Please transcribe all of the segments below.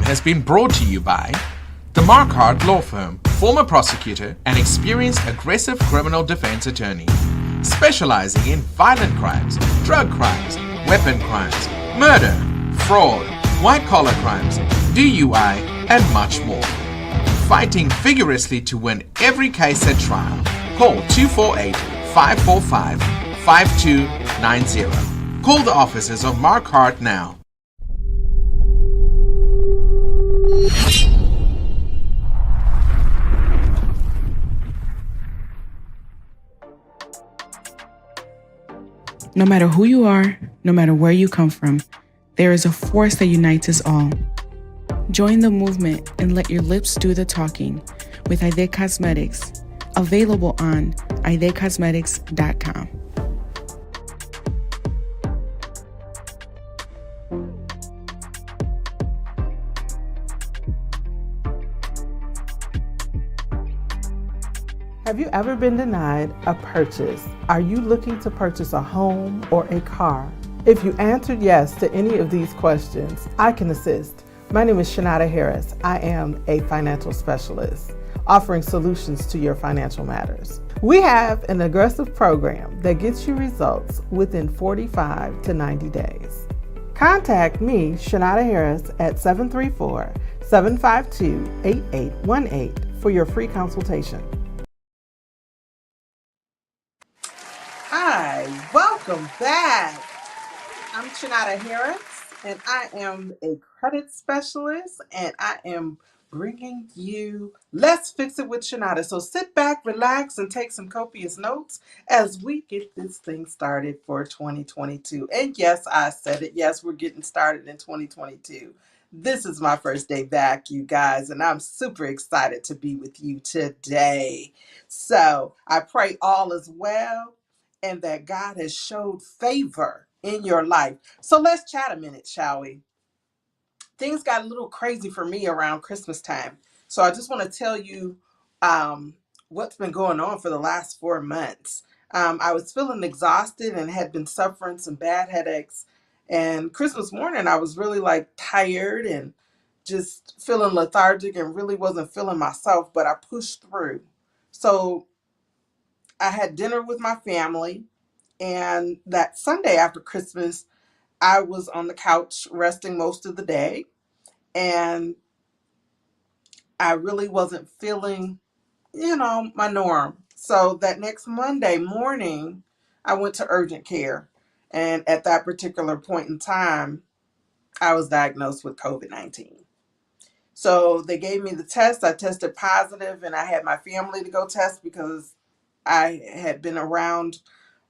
has been brought to you by the Marquardt Law Firm, former prosecutor and experienced aggressive criminal defense attorney, specializing in violent crimes, drug crimes, weapon crimes, murder, fraud, white-collar crimes, DUI, and much more. Fighting vigorously to win every case at trial. Call 248-545-5290. Call the offices of Marquardt now. No matter who you are, no matter where you come from, there is a force that unites us all. Join the movement and let your lips do the talking with Aide Cosmetics, available on aidecosmetics.com. Have you ever been denied a purchase? Are you looking to purchase a home or a car? If you answered yes to any of these questions, I can assist. My name is Chenauda Harris. I am a financial specialist offering solutions to your financial matters. We have an aggressive program that gets you results within 45 to 90 days. Contact me, Chenauda Harris, at 734-752-8818 for your free consultation. Hi, welcome back. I'm Chenauda Harris, and I am a credit specialist, and I am bringing you Let's Fix It with Chenauda. So sit back, relax, and take some copious notes as we get this thing started for 2022. And yes, I said it. Yes, we're getting started in 2022. This is my first day back, you guys, and I'm super excited to be with you today. So I pray all is well and that God has showed favor in your life. So let's chat a minute, shall we? Things got a little crazy for me around Christmas time. So I just want to tell you what's been going on for the last 4 months. I was feeling exhausted and had been suffering some bad headaches. And Christmas morning, I was really like tired and just feeling lethargic and really wasn't feeling myself, but I pushed through. So I had dinner with my family. And that Sunday after Christmas, I was on the couch resting most of the day. And I really wasn't feeling, my norm. So that next Monday morning, I went to urgent care. And at that particular point in time, I was diagnosed with COVID-19. So they gave me the test. I tested positive, and I had my family to go test because I had been around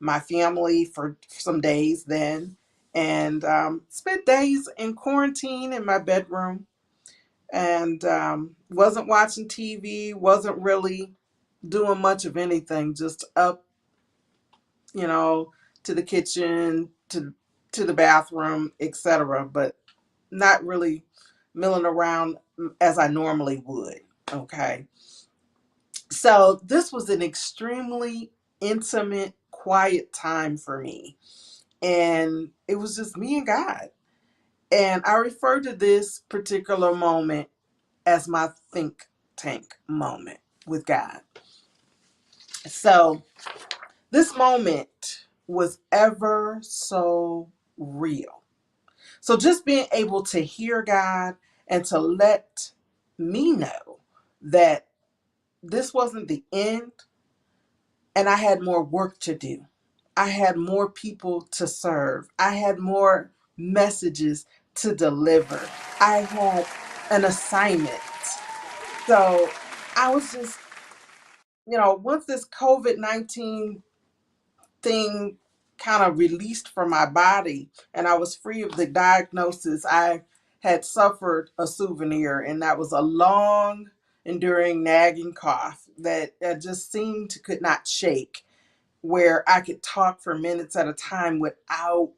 my family for some days then, and spent days in quarantine in my bedroom, and wasn't watching TV, wasn't really doing much of anything, just up, to the kitchen, to the bathroom, etc., but not really milling around as I normally would. Okay. So this was an extremely intimate, quiet time for me. And it was just me and God. And I refer to this particular moment as my think tank moment with God. So this moment was ever so real. So just being able to hear God and to let me know that this wasn't the end and I had more work to do. I had more people to serve. I had more messages to deliver. I had an assignment. So I was just, once this COVID-19 thing kind of released from my body and I was free of the diagnosis, I had suffered a souvenir, and that was a long, enduring, nagging cough that just seemed to could not shake, where I could talk for minutes at a time without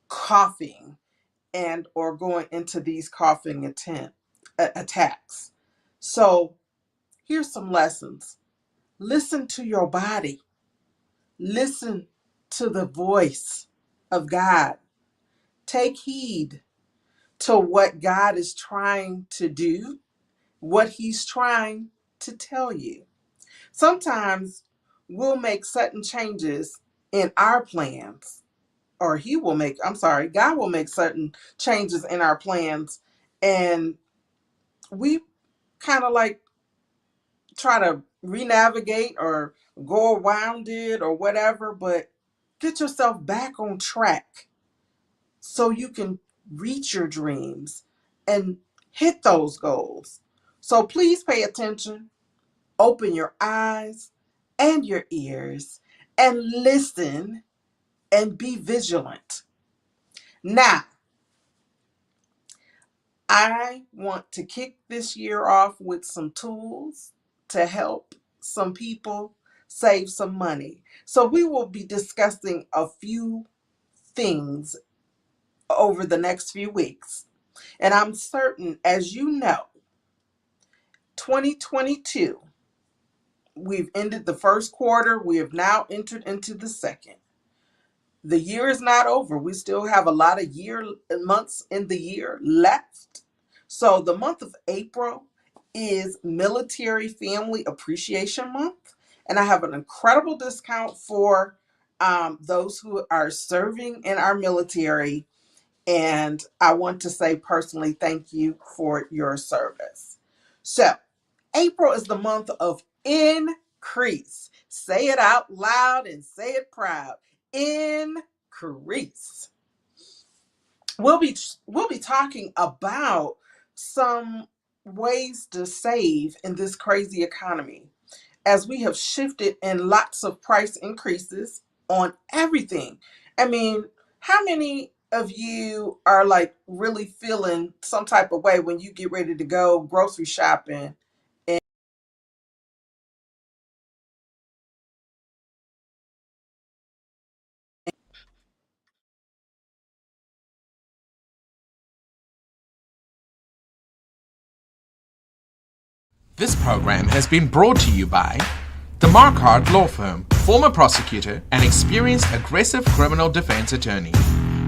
coughing and or going into these coughing attacks. So here's some lessons. Listen to your body. Listen to the voice of God. Take heed to what God is trying to do, what He's trying to tell you. Sometimes we'll make sudden changes in our plans, or God will make certain changes in our plans, and we kind of like try to renavigate or go around it or whatever, but get yourself back on track so you can reach your dreams and hit those goals. So please pay attention, open your eyes and your ears, and listen and be vigilant. Now, I want to kick this year off with some tools to help some people save some money. So, we will be discussing a few things over the next few weeks. And I'm certain, as you know, 2022, we've ended the first quarter, we have now entered into the second. The year is not over. We still have a lot of months in the year left. So the month of April is Military Family Appreciation Month, and I have an incredible discount for those who are serving in our military. And I want to say personally, thank you for your service. So April is the month of increase. Say it out loud and say it proud. Increase. We'll be talking about some ways to save in this crazy economy, as we have shifted in lots of price increases on everything. I mean, how many of you are like really feeling some type of way when you get ready to go grocery shopping? This program has been brought to you by the Marquardt Law Firm, former prosecutor and experienced aggressive criminal defense attorney,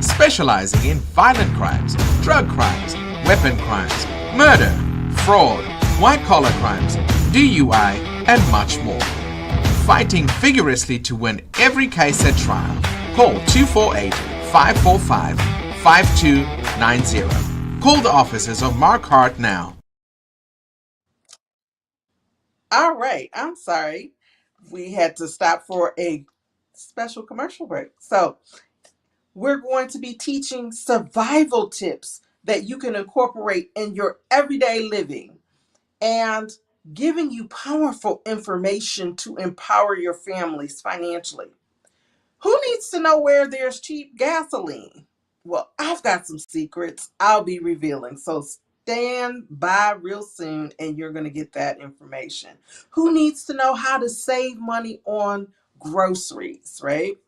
specializing in violent crimes, drug crimes, weapon crimes, murder, fraud, white-collar crimes, DUI, and much more. Fighting vigorously to win every case at trial. Call 248-545-5290. Call the offices of Marquardt now. All right, I'm sorry. We had to stop for a special commercial break. So, we're going to be teaching survival tips that you can incorporate in your everyday living, and giving you powerful information to empower your families financially. Who needs to know where there's cheap gasoline? Well, I've got some secrets I'll be revealing. So stand by real soon and you're going to get that information. Who needs to know how to save money on groceries, right?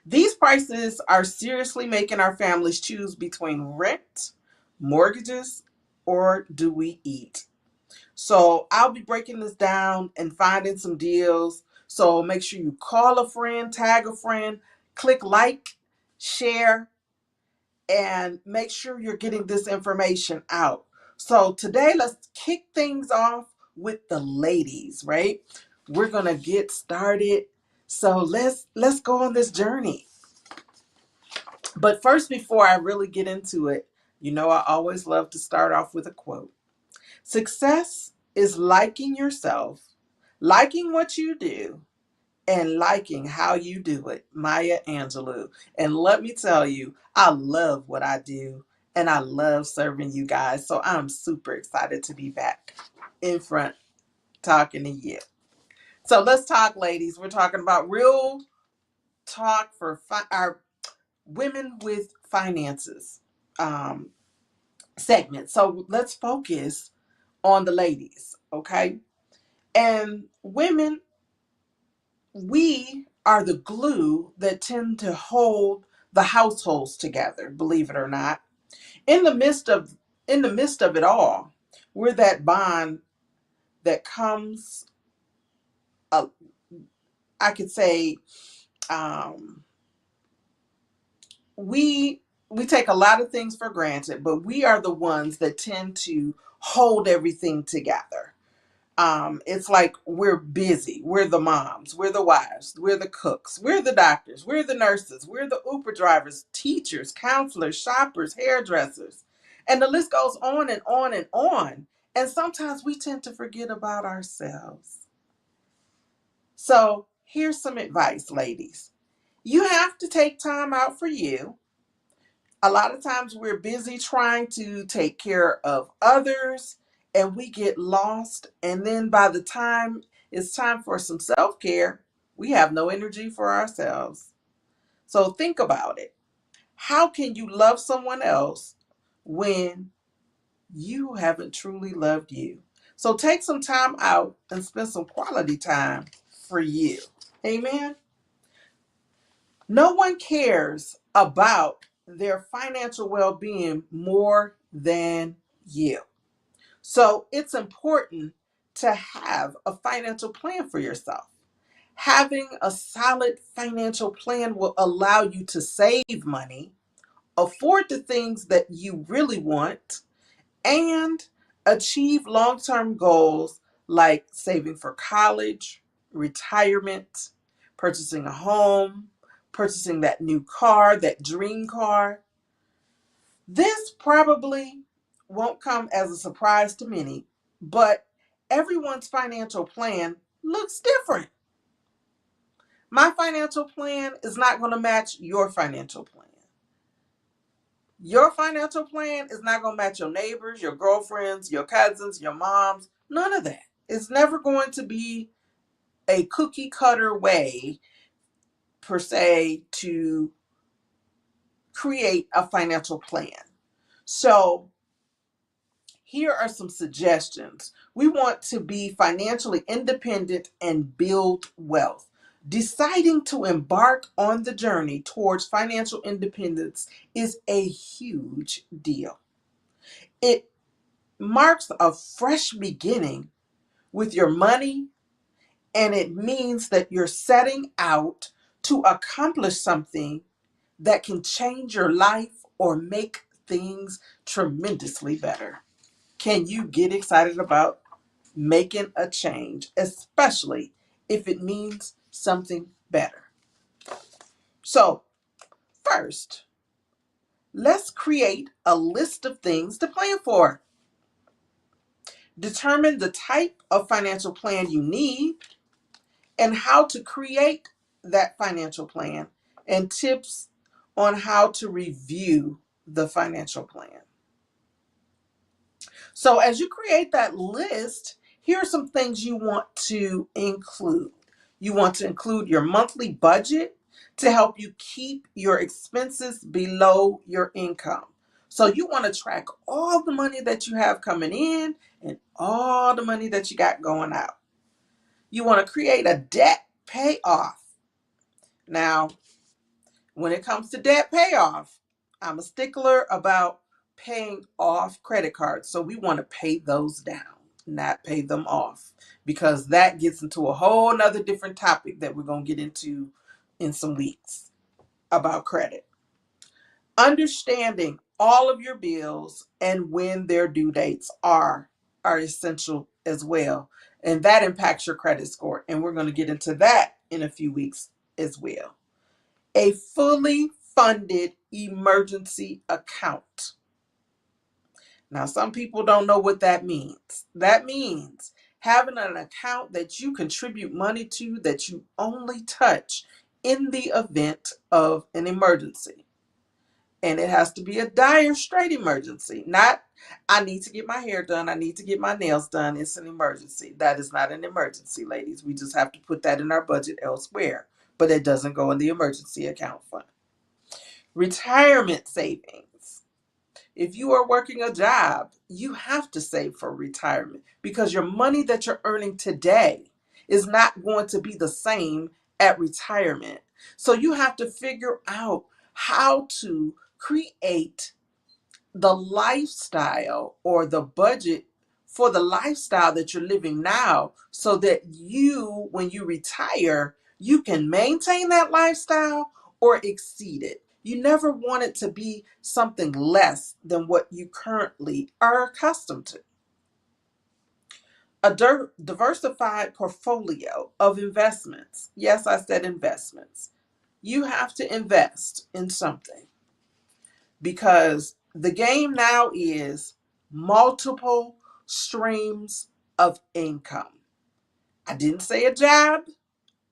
These prices are seriously making our families choose between rent, mortgages, or do we eat? So I'll be breaking this down and finding some deals. So make sure you call a friend, tag a friend, click like, share, and make sure you're getting this information out. So today, let's kick things off with the ladies, right? We're gonna get started. So let's go on this journey. But first, before I really get into it, I always love to start off with a quote. Success is liking yourself, liking what you do, and liking how you do it. Maya Angelou. And let me tell you, I love what I do and I love serving you guys. So I'm super excited to be back in front talking to you. So let's talk, ladies. We're talking about real talk for our women with finances segment. So let's focus on the ladies, okay? And women, we are the glue that tend to hold the households together, believe it or not. In the midst of it all, we're that bond that comes, uh, I could say, we we take a lot of things for granted, but we are the ones that tend to hold everything together. It's like we're busy. We're the moms, we're the wives, we're the cooks, we're the doctors, we're the nurses, we're the Uber drivers, teachers, counselors, shoppers, hairdressers. And the list goes on and on and on. And sometimes we tend to forget about ourselves. So here's some advice, ladies. You have to take time out for you. A lot of times we're busy trying to take care of others and we get lost. And then by the time it's time for some self care, we have no energy for ourselves. So think about it. How can you love someone else when you haven't truly loved you? So take some time out and spend some quality time for you. Amen. No one cares about their financial well being more than you. So it's important to have a financial plan for yourself. Having a solid financial plan will allow you to save money, afford the things that you really want, and achieve long term goals like saving for college, retirement, purchasing a home, purchasing that new car, that dream car. This probably won't come as a surprise to many, but everyone's financial plan looks different. My financial plan is not going to match your financial plan. Your financial plan is not going to match your neighbors, your girlfriends, your cousins, your moms, none of that. It's never going to be a cookie cutter way, per se, to create a financial plan. So, here are some suggestions. We want to be financially independent and build wealth. Deciding to embark on the journey towards financial independence is a huge deal. It marks a fresh beginning with your money, and it means that you're setting out to accomplish something that can change your life or make things tremendously better. Can you get excited about making a change, especially if it means something better? So, first, let's create a list of things to plan for. Determine the type of financial plan you need and how to create that financial plan, and tips on how to review the financial plan. So, as you create that list, here are some things you want to include. You want to include your monthly budget to help you keep your expenses below your income. So, you want to track all the money that you have coming in and all the money that you got going out. You want to create a debt payoff. Now, when it comes to debt payoff, I'm a stickler about paying off credit cards. So we want to pay those down, not pay them off, because that gets into a whole nother different topic that we're going to get into in some weeks about credit. Understanding all of your bills and when their due dates are essential as well. And that impacts your credit score. And we're going to get into that in a few weeks as well. A fully funded emergency account. Now, some people don't know what that means. That means having an account that you contribute money to that you only touch in the event of an emergency. And it has to be a dire straight emergency, not I need to get my hair done, I need to get my nails done. It's an emergency. That is not an emergency, ladies. We just have to put that in our budget elsewhere, but it doesn't go in the emergency account fund. Retirement savings. If you are working a job, you have to save for retirement because your money that you're earning today is not going to be the same at retirement. So you have to figure out how to create the lifestyle or the budget for the lifestyle that you're living now so that you, when you retire, you can maintain that lifestyle or exceed it. You never want it to be something less than what you currently are accustomed to. A diversified portfolio of investments. Yes, I said investments. You have to invest in something because the game now is multiple streams of income. I didn't say a job,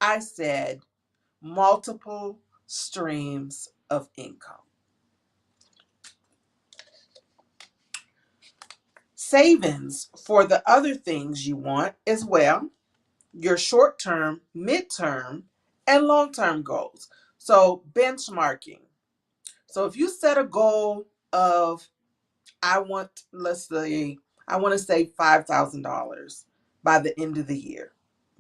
I said multiple streams of income. Savings for the other things you want as well, your short term, mid-term, and long-term goals. So benchmarking. So if you set a goal of let's say, I want to save $5,000 by the end of the year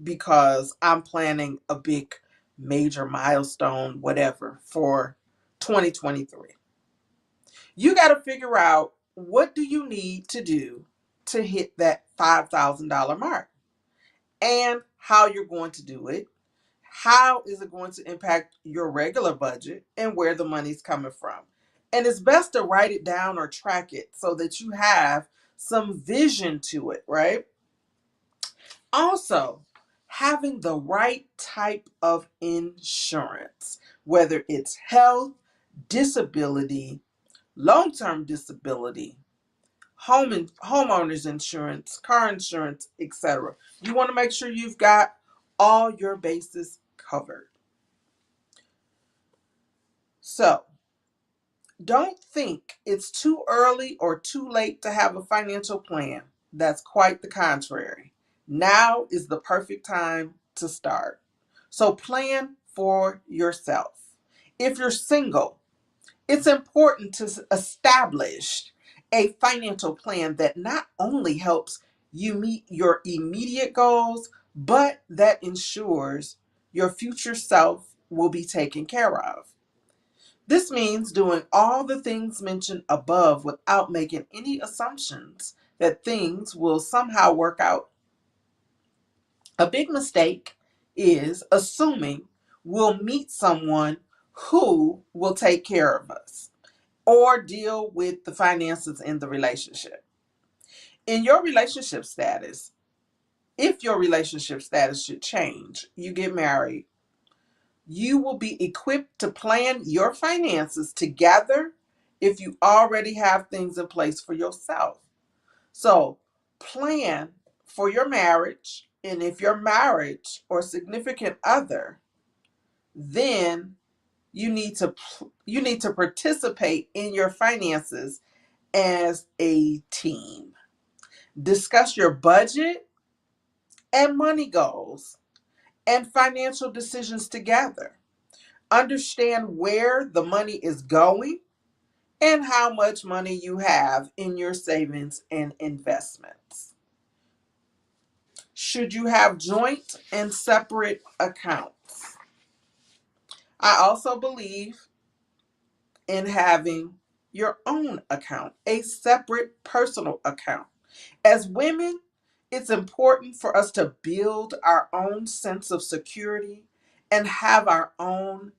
because I'm planning a big major milestone, whatever, for 2023. You got to figure out what do you need to do to hit that $5,000 mark and how you're going to do it. How is it going to impact your regular budget and where the money's coming from? And it's best to write it down or track it so that you have some vision to it, right? Also, having the right type of insurance, whether it's health, disability, long-term disability, homeowners insurance, car insurance, etc. You want to make sure you've got all your bases covered. So, don't think it's too early or too late to have a financial plan. That's quite the contrary. Now is the perfect time to start. So, plan for yourself. If you're single, it's important to establish a financial plan that not only helps you meet your immediate goals, but that ensures your future self will be taken care of. This means doing all the things mentioned above without making any assumptions that things will somehow work out. A big mistake is assuming we'll meet someone who will take care of us or deal with the finances in the relationship. In your relationship status, if your relationship status should change, you get married, you will be equipped to plan your finances together if you already have things in place for yourself. So, plan for your marriage, and if your marriage or significant other, then you need to participate in your finances as a team. Discuss your budget and money goals and financial decisions together. Understand where the money is going and how much money you have in your savings and investments. Should you have joint and separate accounts? I also believe in having your own account, a separate personal account. As women, it's important for us to build our own sense of security and have our own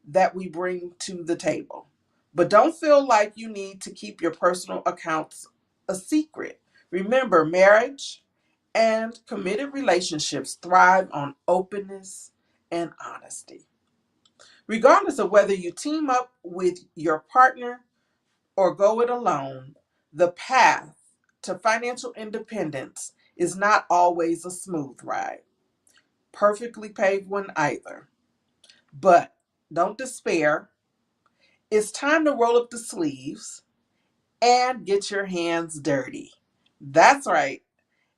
that we bring to the table. But don't feel like you need to keep your personal accounts a secret. Remember, marriage and committed relationships thrive on openness and honesty. Regardless of whether you team up with your partner or go it alone, the path to financial independence is not always a smooth ride, perfectly paved one either. But don't despair. It's time to roll up the sleeves and get your hands dirty. That's right.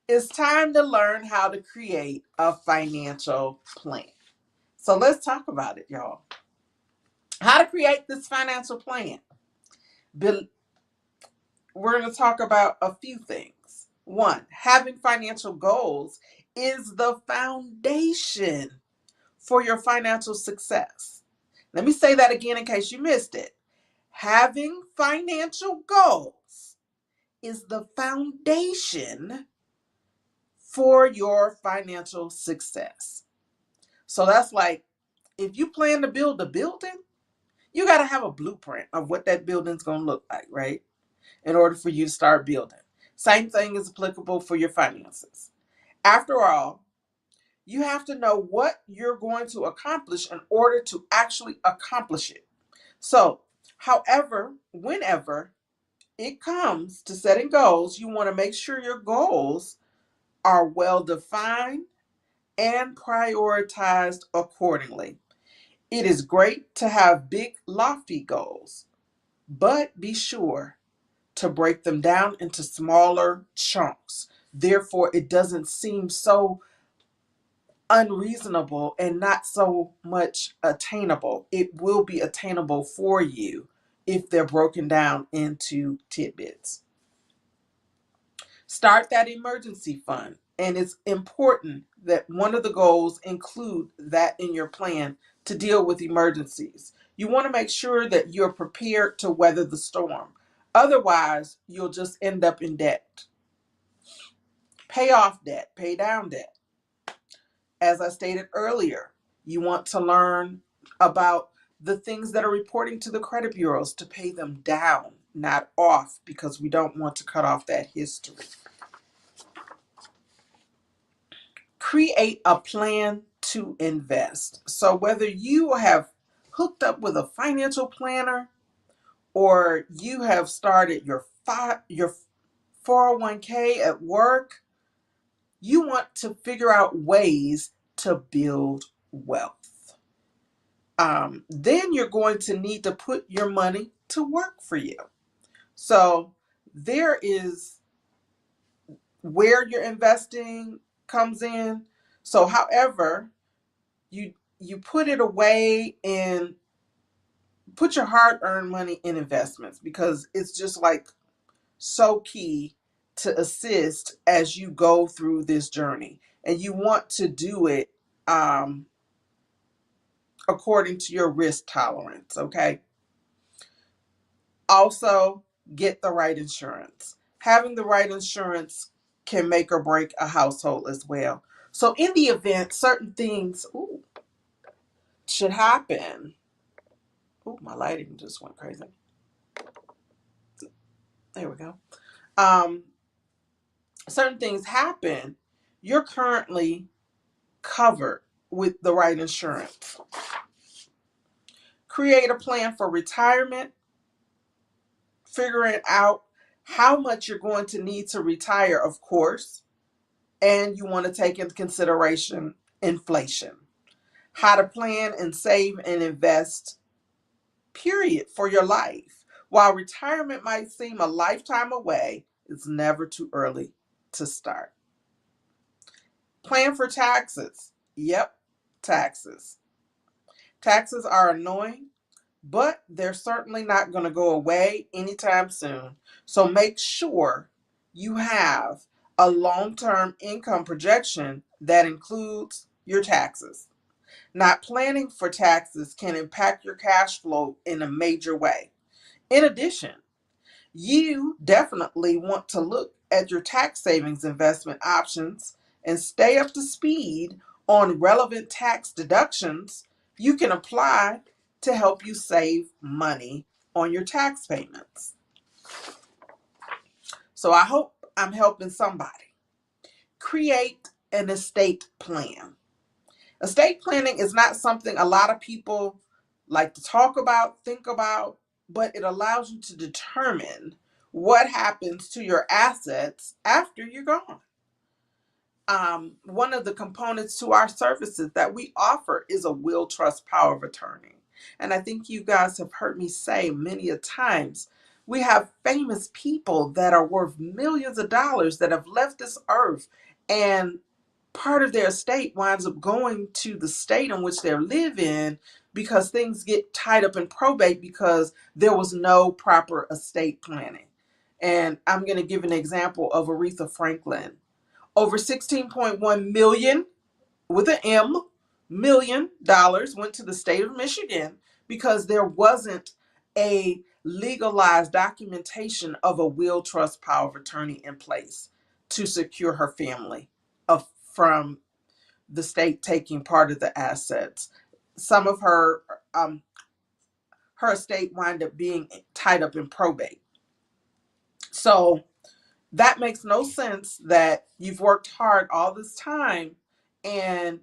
It's time to learn how to create a financial plan. So let's talk about it, y'all. How to create this financial plan. We're going to talk about a few things. One, having financial goals is the foundation for your financial success. Let me say that again in case you missed it. Having financial goals is the foundation for your financial success. So that's like if you plan to build a building, you got to have a blueprint of what that building's going to look like, right? In order for you to start building. Same thing is applicable for your finances. After all, you have to know what you're going to accomplish in order to actually accomplish it. So, however, whenever it comes to setting goals, you want to make sure your goals are well defined and prioritized accordingly. It is great to have big, lofty goals, but be sure to break them down into smaller chunks. Therefore, it doesn't seem so unreasonable and not so much attainable. It will be attainable for you if they're broken down into tidbits. Start that emergency fund. And it's important that one of the goals include that in your plan to deal with emergencies. You want to make sure that you're prepared to weather the storm. Otherwise, you'll just end up in debt. Pay off debt, pay down debt. As I stated earlier, you want to learn about the things that are reporting to the credit bureaus to pay them down, not off, because we don't want to cut off that history. Create a plan to invest. So whether you have hooked up with a financial planner or you have started your 401k at work, you want to figure out ways to build wealth. Then you're going to need to put your money to work for you. So there is where your investing comes in. So however, you put it away and put your hard-earned money in investments, because it's just like so key to assist as you go through this journey. And you want to do it according to your risk tolerance, okay? Also, get the right insurance. Having the right insurance can make or break a household as well. So in the event certain things should happen. My lighting just went crazy. There we go. Certain things happen, you're currently covered with the right insurance. Create a plan for retirement, figuring out how much you're going to need to retire, of course, and you want to take into consideration inflation. How to plan and save and invest, period, for your life. While retirement might seem a lifetime away, it's never too early to start. Plan for taxes. Yep, taxes. Taxes are annoying, but they're certainly not going to go away anytime soon. So make sure you have a long-term income projection that includes your taxes. Not planning for taxes can impact your cash flow in a major way. In addition, you definitely want to look at your tax savings investment options and stay up to speed on relevant tax deductions you can apply to help you save money on your tax payments. So I hope I'm helping somebody. Create an estate plan. Estate planning is not something a lot of people like to talk about, think about, but it allows you to determine what happens to your assets after you're gone. One of the components to our services that we offer is a will, trust, power of attorney. And I think you guys have heard me say many a times, we have famous people that are worth millions of dollars that have left this earth, and part of their estate winds up going to the state in which they live in, because things get tied up in probate because there was no proper estate planning. And I'm going to give an example of Aretha Franklin. Over 16.1 million, with an M, million dollars went to the state of Michigan because there wasn't a legalized documentation of a will, trust, power of attorney in place to secure her family from the state taking part of the assets. Some of her her estate wind up being tied up in probate. So that makes no sense that you've worked hard all this time and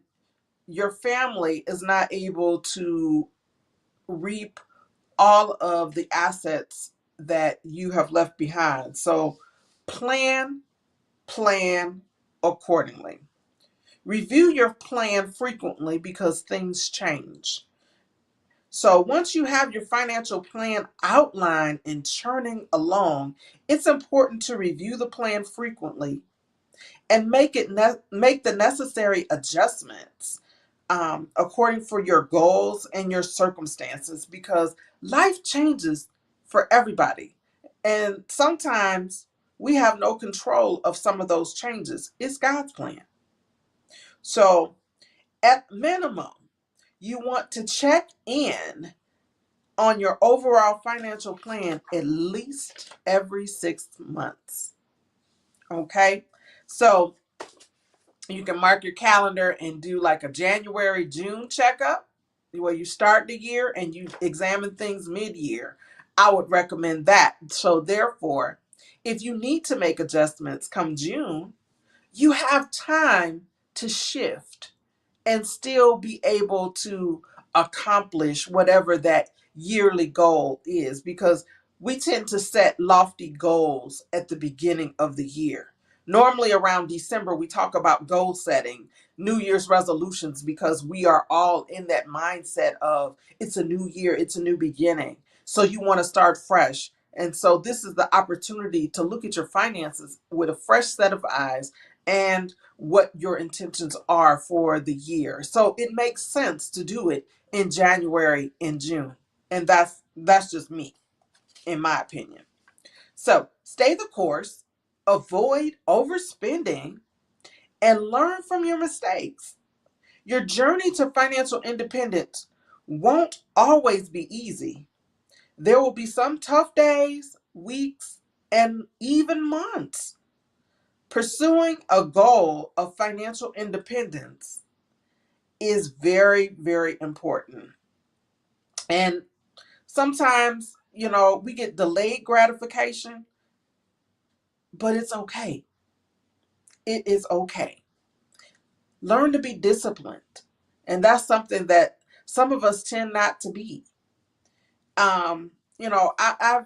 your family is not able to reap all of the assets that you have left behind. So plan, plan accordingly. Review your plan frequently because things change. So once you have your financial plan outlined and churning along, it's important to review the plan frequently and make the necessary adjustments according for your goals and your circumstances, because life changes for everybody, and sometimes we have no control of some of those changes. It's God's plan. So at minimum, you want to check in on your overall financial plan at least every 6 months. Okay, so you can mark your calendar and do like a January, June checkup where you start the year and you examine things mid-year. I would recommend that. So therefore, if you need to make adjustments come June, you have time to shift and still be able to accomplish whatever that yearly goal is, because we tend to set lofty goals at the beginning of the year. Normally around December, we talk about goal setting, New Year's resolutions, because we are all in that mindset of it's a new year, it's a new beginning. So you want to start fresh. And so this is the opportunity to look at your finances with a fresh set of eyes and what your intentions are for the year. So it makes sense to do it in January and June. And that's just me, in my opinion. So stay the course, avoid overspending, and learn from your mistakes. Your journey to financial independence won't always be easy. There will be some tough days, weeks, and even months. Pursuing a goal of financial independence is very, very important. And sometimes, we get delayed gratification, but it's okay. It is okay. Learn to be disciplined. And that's something that some of us tend not to be. I've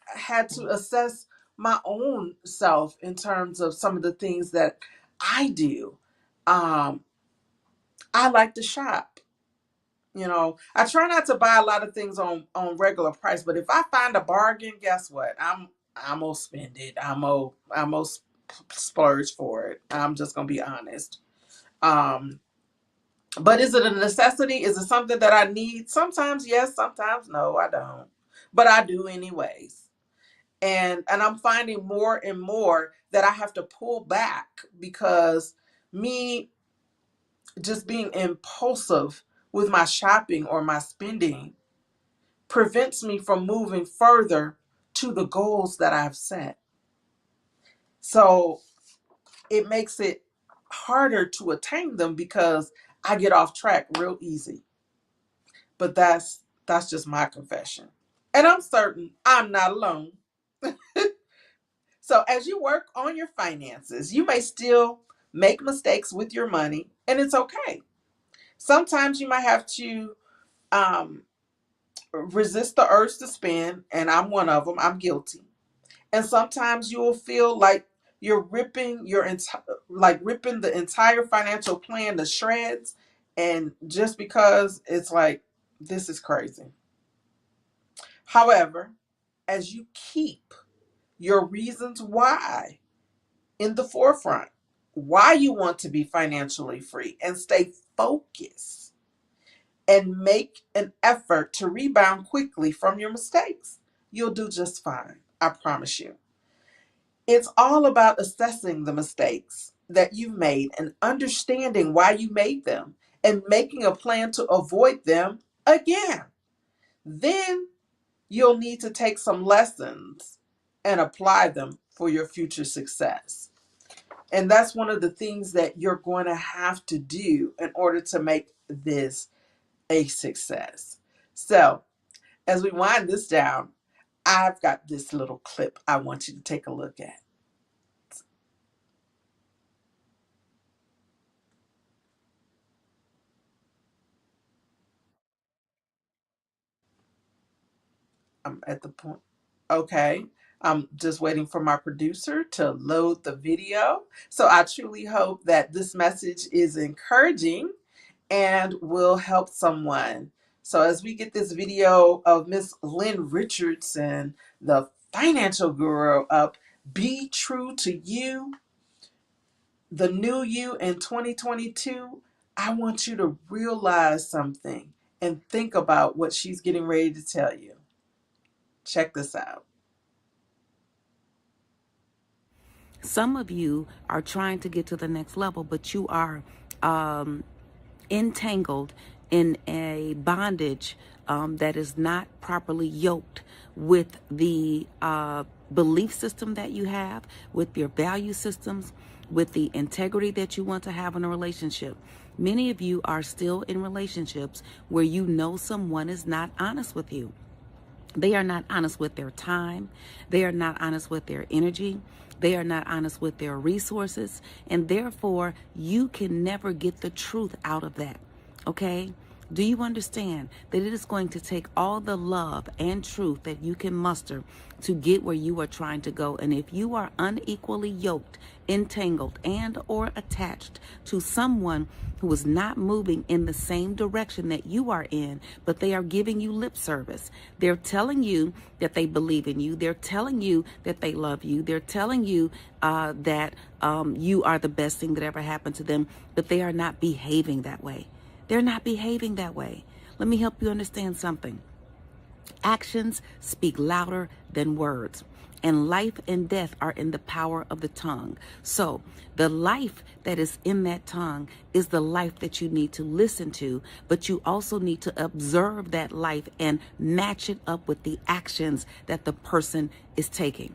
had to assess my own self in terms of some of the things that I do. Um, I like to shop. I try not to buy a lot of things on regular price, but if I find a bargain, guess what? I'm gonna spend it. I'm gonna splurge for it. I'm just gonna be honest. Um, but is it a necessity? Is it something that I need? Sometimes yes, sometimes no, I don't. But I do anyways. And I'm finding more and more that I have to pull back because me just being impulsive with my shopping or my spending prevents me from moving further to the goals that I've set. So it makes it harder to attain them because I get off track real easy. But that's just my confession. And I'm certain I'm not alone. So as you work on your finances, you may still make mistakes with your money, and it's okay. Sometimes you might have to um, resist the urge to spend, and I'm one of them. I'm guilty. And sometimes you will feel like you're ripping the entire financial plan to shreds, and just because it's like this is crazy. However, as you keep your reasons why in the forefront, why you want to be financially free, and stay focused and make an effort to rebound quickly from your mistakes, you'll do just fine. I promise you. It's all about assessing the mistakes that you've made and understanding why you made them and making a plan to avoid them again. Then you'll need to take some lessons and apply them for your future success. And that's one of the things that you're going to have to do in order to make this a success. So As we wind this down, I've got this little clip I want you to take a look at. I'm at the point. Okay. I'm just waiting for my producer to load the video. So I truly hope that this message is encouraging and will help someone. So as we get this video of Miss Lynn Richardson, the financial guru, up, be true to you, the new you in 2022, I want you to realize something and think about what she's getting ready to tell you. Check this out. Some of you are trying to get to the next level, but you are entangled in a bondage that is not properly yoked with the belief system that you have, with your value systems, with the integrity that you want to have in a relationship. Many of you are still in relationships where you know someone is not honest with you. They are not honest with their time. They are not honest with their energy. They are not honest with their resources. And therefore, you can never get the truth out of that. Okay? Do you understand that it is going to take all the love and truth that you can muster to get where you are trying to go? And if you are unequally yoked, entangled, and or attached to someone who is not moving in the same direction that you are in, but they are giving you lip service. They're telling you that they believe in you. They're telling you that they love you. They're telling you that you are the best thing that ever happened to them, but they are not behaving that way. They're not behaving that way. Let me help you understand something. Actions speak louder than words, and life and death are in the power of the tongue. So the life that is in that tongue is the life that you need to listen to, but you also need to observe that life and match it up with the actions that the person is taking.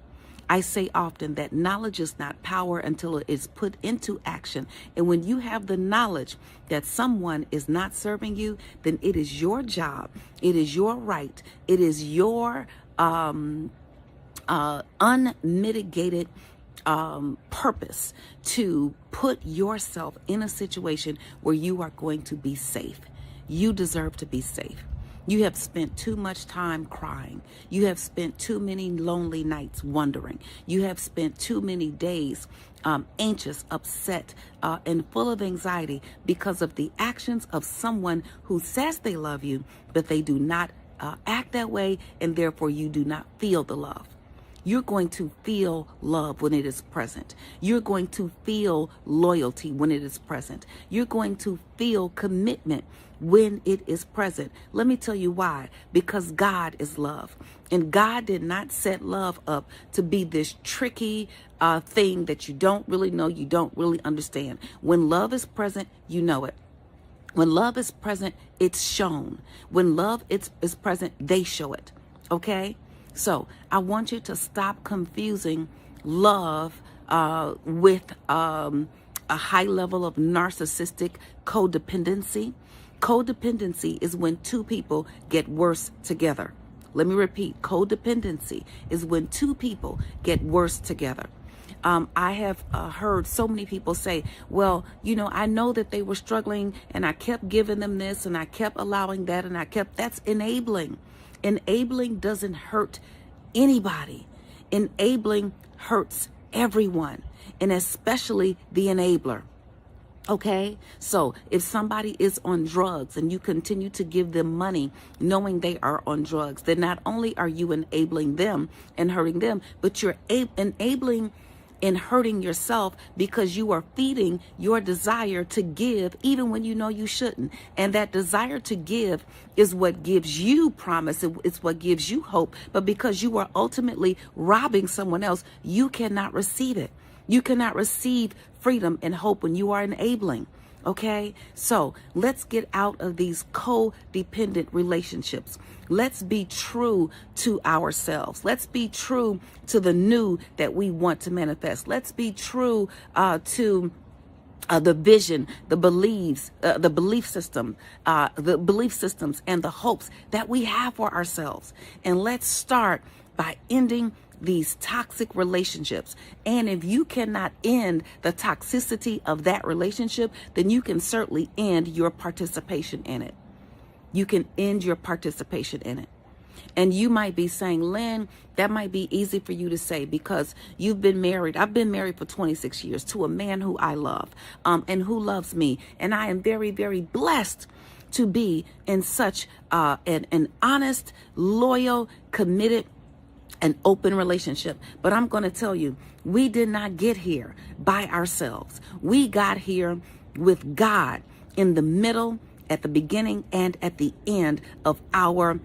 I say often that knowledge is not power until it is put into action. And when you have the knowledge that someone is not serving you, then it is your job, it is your right, it is your unmitigated purpose to put yourself in a situation where you are going to be safe. You deserve to be safe. You have spent too much time crying. You have spent too many lonely nights wondering. You have spent too many days anxious, upset, and full of anxiety because of the actions of someone who says they love you, but they do not act that way, and therefore you do not feel the love. You're going to feel love when it is present. You're going to feel loyalty when it is present. You're going to feel commitment when it is present. Let me tell you why. Because God is love. And God did not set love up to be this tricky thing that you don't really know, you don't really understand. When love is present, you know it. When love is present, it's shown. When love is present, they show it. Okay? So I want you to stop confusing love with a high level of narcissistic codependency. Codependency is when two people get worse together. Let me repeat, codependency is when two people get worse together. I have heard so many people say, well, I know that they were struggling and I kept giving them this and I kept allowing that and that's enabling. Enabling doesn't hurt anybody. Enabling hurts everyone, and especially the enabler. Okay, so if somebody is on drugs and you continue to give them money knowing they are on drugs, then not only are you enabling them and hurting them, but you're enabling and hurting yourself because you are feeding your desire to give even when you know you shouldn't. And that desire to give is what gives you promise. It's what gives you hope. But because you are ultimately robbing someone else, you cannot receive it. You cannot receive freedom and hope when you are enabling. Okay, so let's get out of these codependent relationships. Let's be true to ourselves. Let's be true to the new that we want to manifest. Let's be true to the vision, the beliefs, the belief systems and the hopes that we have for ourselves. And let's start by ending these toxic relationships. And if you cannot end the toxicity of that relationship, then you can certainly end your participation in it. You can end your participation in it. And you might be saying, Lynn, that might be easy for you to say because you've been married. I've been married for 26 years to a man who I love, and who loves me. And I am very, very blessed to be in such an honest, loyal, committed, an open relationship. But I'm going to tell you, we did not get here by ourselves. We got here with God in the middle, at the beginning, and at the end of our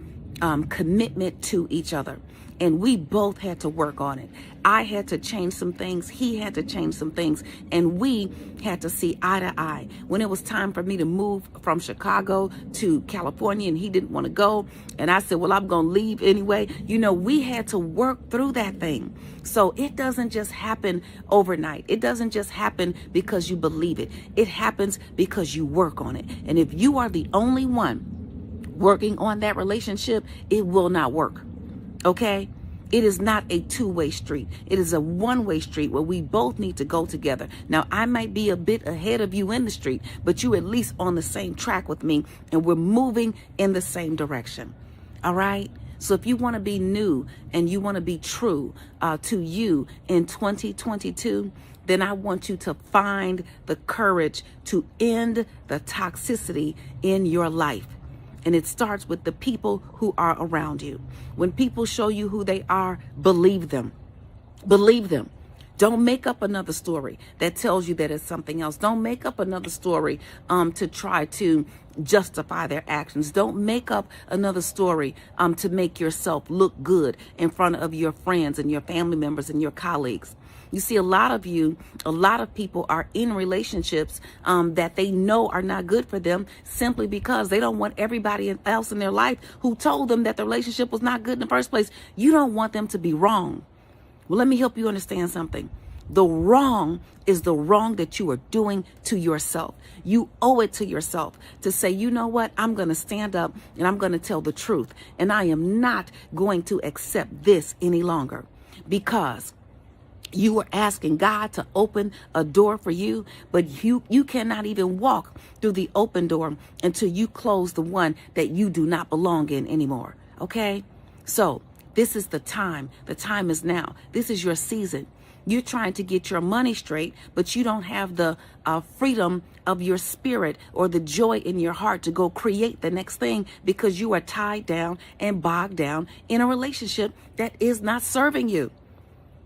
commitment to each other. And we both had to work on it. I had to change some things. He had to change some things. And we had to see eye to eye. When it was time for me to move from Chicago to California and he didn't want to go, and I said, well, I'm going to leave anyway. We had to work through that thing. So it doesn't just happen overnight. It doesn't just happen because you believe it. It happens because you work on it. And if you are the only one working on that relationship, it will not work. Okay? It is not a two-way street. It is a one-way street where we both need to go together. Now, I might be a bit ahead of you in the street, but you at least on the same track with me, and we're moving in the same direction. All right? So if you want to be new and you want to be true to you in 2022, then I want you to find the courage to end the toxicity in your life. And it starts with the people who are around you. When people show you who they are, believe them. Believe them. Don't make up another story that tells you that it's something else. Don't make up another story to try to justify their actions. Don't make up another story to make yourself look good in front of your friends and your family members and your colleagues. You see, a lot of people are in relationships that they know are not good for them simply because they don't want everybody else in their life who told them that the relationship was not good in the first place. You don't want them to be wrong. Well, let me help you understand something. The wrong is the wrong that you are doing to yourself. You owe it to yourself to say, you know what? I'm going to stand up and I'm going to tell the truth. And I am not going to accept this any longer because you are asking God to open a door for you, but you cannot even walk through the open door until you close the one that you do not belong in anymore. Okay? So this is the time. The time is now. This is your season. You're trying to get your money straight, but you don't have the freedom of your spirit or the joy in your heart to go create the next thing because you are tied down and bogged down in a relationship that is not serving you.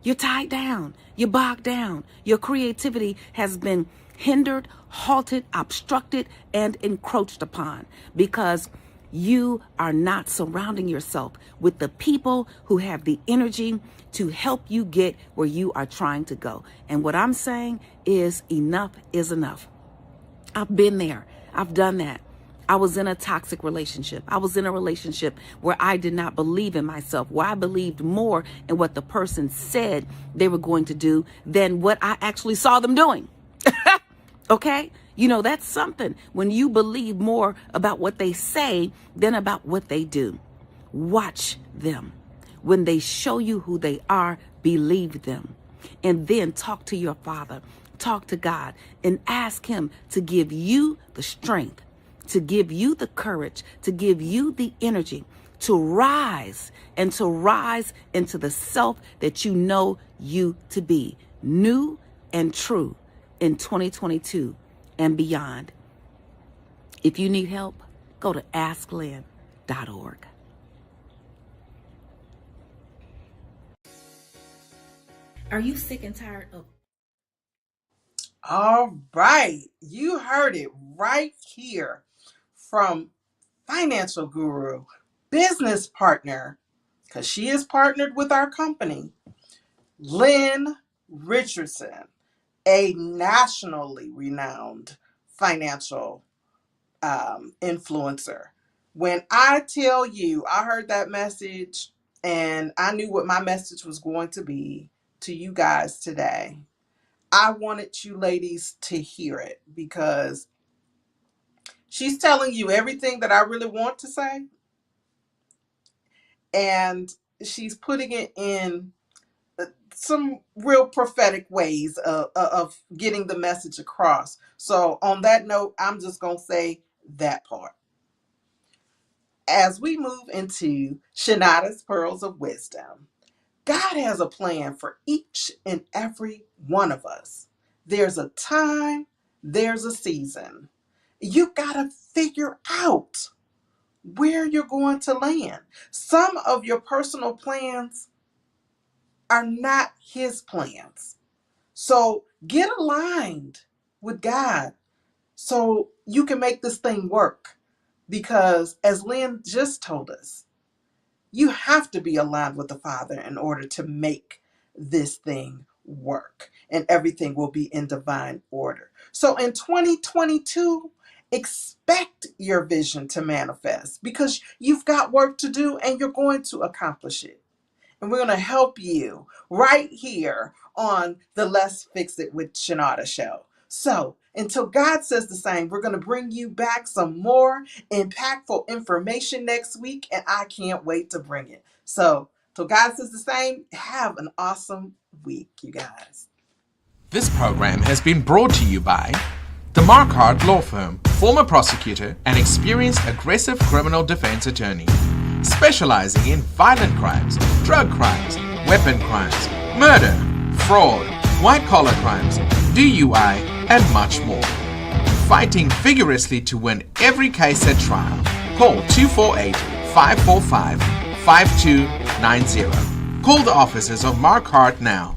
You're tied down. You're bogged down. Your creativity has been hindered, halted, obstructed, and encroached upon because you are not surrounding yourself with the people who have the energy to help you get where you are trying to go. And what I'm saying is enough is enough. I've been there. I've done that. I was in a toxic relationship. I was in a relationship where I did not believe in myself, where I believed more in what the person said they were going to do than what I actually saw them doing. Okay? That's something when you believe more about what they say than about what they do. Watch them. When they show you who they are, believe them. And then talk to your Father, talk to God, and ask Him to give you the strength, to give you the courage, to give you the energy to rise and to rise into the self that you know you to be, new and true in 2022 and beyond. If you need help, go to asklynn.org. Are you sick and tired of? All right. You heard it right here from financial guru, business partner, because she is partnered with our company, Lynn Richardson, a nationally renowned financial influencer. When I tell you, I heard that message and I knew what my message was going to be to you guys today. I wanted you ladies to hear it because she's telling you everything that I really want to say, and she's putting it in some real prophetic ways of getting the message across. So on that note, I'm just going to say that part. As we move into Chenauda's Pearls of Wisdom, God has a plan for each and every one of us. There's a time, there's a season. You got to figure out where you're going to land. Some of your personal plans are not his plans. So get aligned with God so you can make this thing work. Because as Lynn just told us, you have to be aligned with the Father in order to make this thing work. And everything will be in divine order. So in 2022, expect your vision to manifest because you've got work to do and you're going to accomplish it. And we're going to help you right here on the Let's Fix It with Chenauda show. So until God says the same, we're going to bring you back some more impactful information next week, and I can't wait to bring it. So till God says the same, have an awesome week, you guys. This program has been brought to you by the Marquardt Law Firm, former prosecutor and experienced aggressive criminal defense attorney, specializing in violent crimes, drug crimes, weapon crimes, murder, fraud, white-collar crimes, DUI, and much more. Fighting vigorously to win every case at trial. Call 248-545-5290. Call the offices of Marquardt now.